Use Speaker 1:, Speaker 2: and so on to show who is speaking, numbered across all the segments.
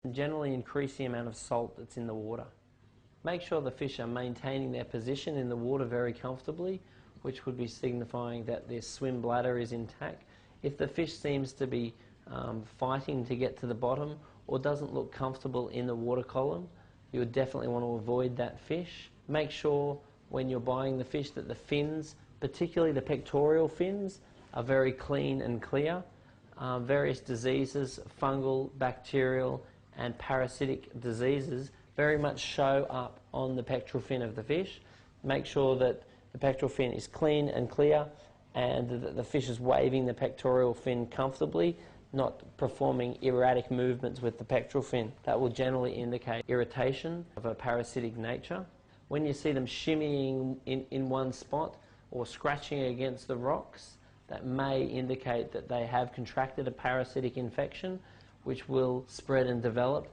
Speaker 1: and generally increase the amount of salt that's in the water. Make sure the fish are maintaining their position in the water very comfortably, which would be signifying that their swim bladder is intact. If the fish seems to be fighting to get to the bottom or doesn't look comfortable in the water column, you would definitely want to avoid that fish. Make sure when you're buying the fish that the fins, particularly the pectoral fins, are very clean and clear. Various diseases, fungal, bacterial and parasitic diseases very much show up on the pectoral fin of the fish. Make sure that the pectoral fin is clean and clear and that the fish is waving the pectoral fin comfortably, not performing erratic movements with the pectoral fin. That will generally indicate irritation of a parasitic nature. When you see them shimmying in one spot or scratching against the rocks, that may indicate that they have contracted a parasitic infection which will spread and develop.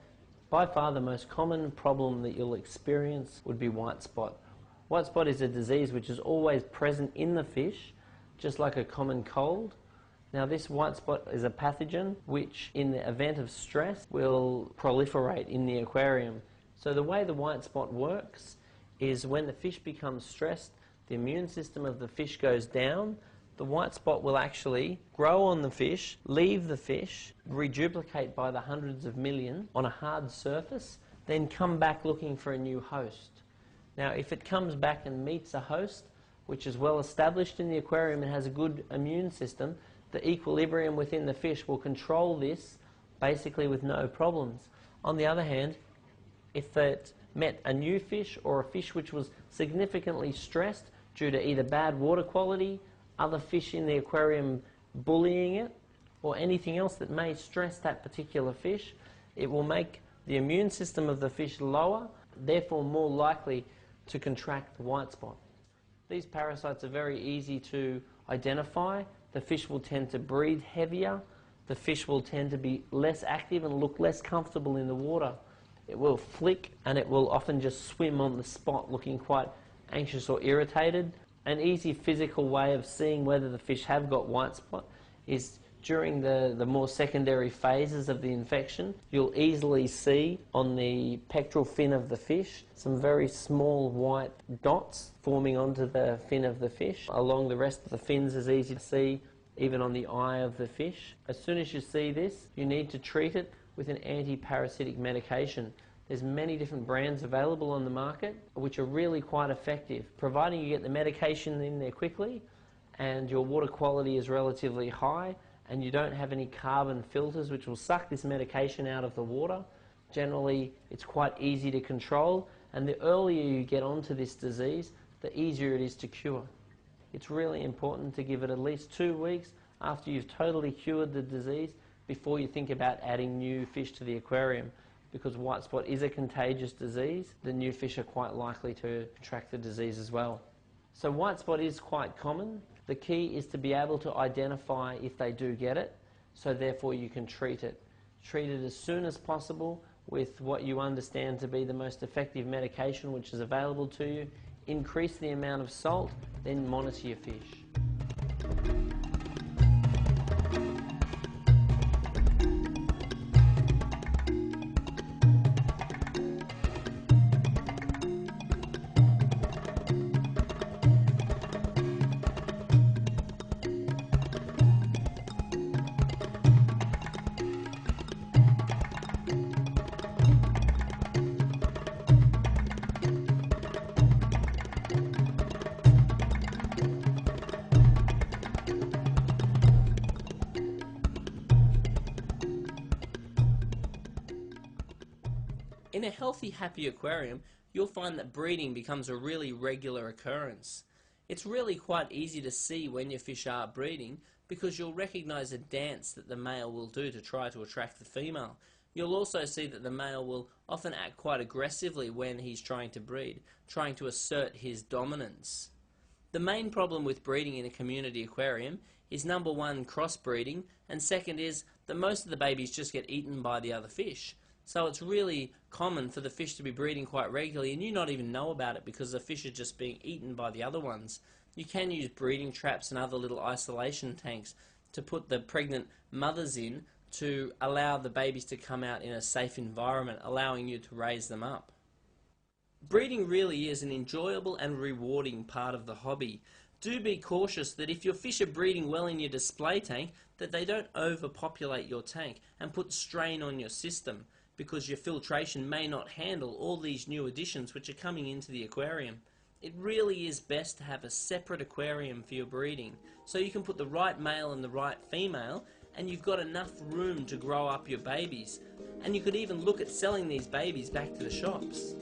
Speaker 1: By far the most common problem that you'll experience would be white spot. White spot is a disease which is always present in the fish, just like a common cold. Now this white spot is a pathogen which in the event of stress will proliferate in the aquarium. So the way the white spot works is when the fish becomes stressed, the immune system of the fish goes down, the white spot will actually grow on the fish, leave the fish, reduplicate by the hundreds of million on a hard surface, then come back looking for a new host. Now if it comes back and meets a host which is well established in the aquarium and has a good immune system, the equilibrium within the fish will control this basically with no problems. On the other hand, if it met a new fish or a fish which was significantly stressed due to either bad water quality, other fish in the aquarium bullying it, or anything else that may stress that particular fish, it will make the immune system of the fish lower, therefore more likely to contract the white spot. These parasites are very easy to identify. The fish will tend to breathe heavier, the fish will tend to be less active and look less comfortable in the water. It will flick and it will often just swim on the spot looking quite anxious or irritated. An easy physical way of seeing whether the fish have got white spot is during the more secondary phases of the infection. You'll easily see on the pectoral fin of the fish some very small white dots forming onto the fin of the fish. Along the rest of the fins is easy to see, even on the eye of the fish. As soon as you see this, you need to treat it with an anti-parasitic medication. There's many different brands available on the market which are really quite effective, providing you get the medication in there quickly and your water quality is relatively high and you don't have any carbon filters which will suck this medication out of the water. Generally, it's quite easy to control, and the earlier you get onto this disease, the easier it is to cure. It's really important to give it at least 2 weeks after you've totally cured the disease before you think about adding new fish to the aquarium, because white spot is a contagious disease. The new fish are quite likely to contract the disease as well. So white spot is quite common. The key is to be able to identify if they do get it, so therefore you can treat it. Treat it as soon as possible with what you understand to be the most effective medication which is available to you. Increase the amount of salt, then monitor your fish. In a healthy, happy aquarium, you'll find that breeding becomes a really regular occurrence. It's really quite easy to see when your fish are breeding because you'll recognize a dance that the male will do to try to attract the female. You'll also see that the male will often act quite aggressively when he's trying to breed, trying to assert his dominance. The main problem with breeding in a community aquarium is number one, crossbreeding, and second is that most of the babies just get eaten by the other fish. So it's really common for the fish to be breeding quite regularly and you not even know about it because the fish are just being eaten by the other ones. You can use breeding traps and other little isolation tanks to put the pregnant mothers in to allow the babies to come out in a safe environment, allowing you to raise them up. Breeding really is an enjoyable and rewarding part of the hobby. Do be cautious that if your fish are breeding well in your display tank, that they don't overpopulate your tank and put strain on your system, because your filtration may not handle all these new additions which are coming into the aquarium. It really is best to have a separate aquarium for your breeding, so you can put the right male and the right female, and you've got enough room to grow up your babies. And you could even look at selling these babies back to the shops.